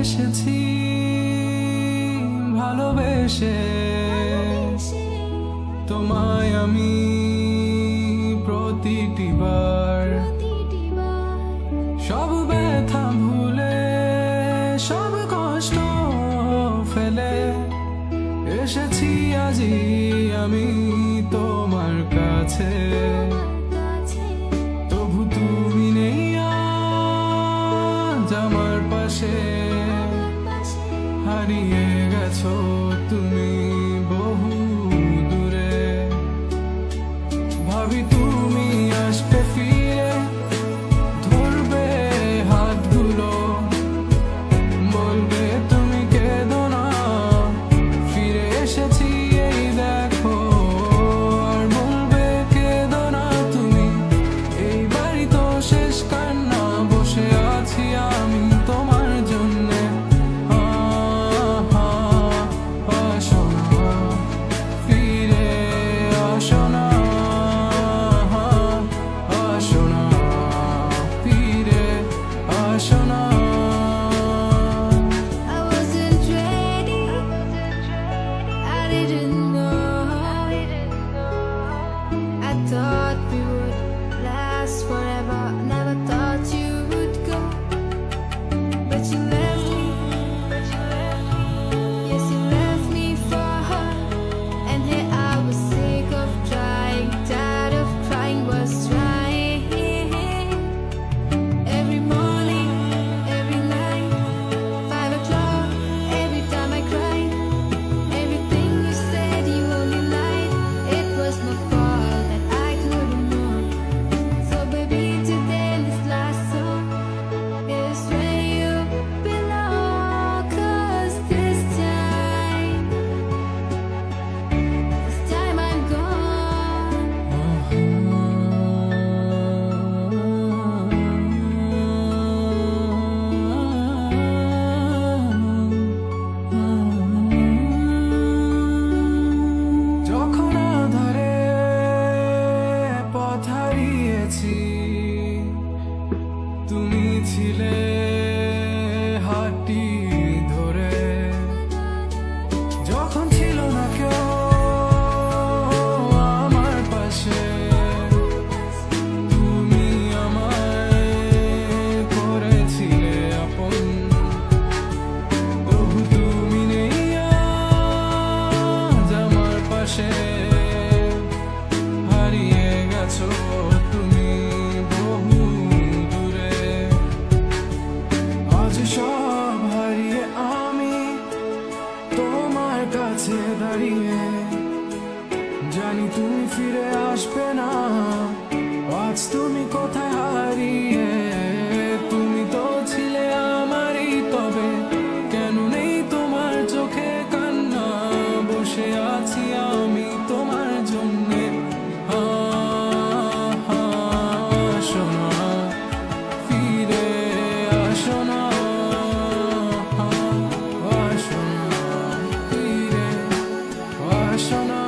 এসেছি ভালোবেসে তোমায় আমি প্রতিটি বার সব ব্যথা ভুলে সব কষ্ট ফেলে এসেছি আজি আমি তোমার কাছে তবু তুমি নেই আজ আমার পাশে হারিয়ে গেছো তুমি বহু দূরে ভাবি তুমি আসবে ফিরে ধরবে হাতগুলো বলবে তুমি কেঁদো না ফিরে এসেছি এই দেখো আর বলবে কেঁদো না তুমি এই বাড়ি তো শেষ কান্না বসে আছি আমি তোমার জন্যে আসো না ফিরে আসো না আসো না ফিরে আসো না I wasn't ready. I didn't know. I thought we would last forever. Never thought you would go. But you left me. Yes, you left me for her. And here I was sick of trying, tired of crying, was trying. Every morning, every night, 5 o'clock, every time I cried. Everything you said, you only lied. It was my fault that I couldn't know. So baby, today this last song is where you belong. 'Cause this time I'm gone. যখন আধারে পথ হারিয়েছি তুমি ছিলে হাতটি ধরে যখন ছিল না কেউ আমার পাশে তুমি আমায় করেছিলে আপন তবু তুমি নেই আজ আমার পাশে হারিয়ে গেছো তুমি বহু দূরে আজ সব হারিয়ে আমি তোমার কাছে দাঁড়িয়ে জানি তুমি ফিরে আসবে না আজ তুমি কোথায় হারিয়ে তুমি তো ছিলে আমারই তবে কেন নেই তোমার চোখে কান্না বসে আছি আমি তোমার জন্যে আসো না ফিরে আসো না আসো না ফিরে আসো না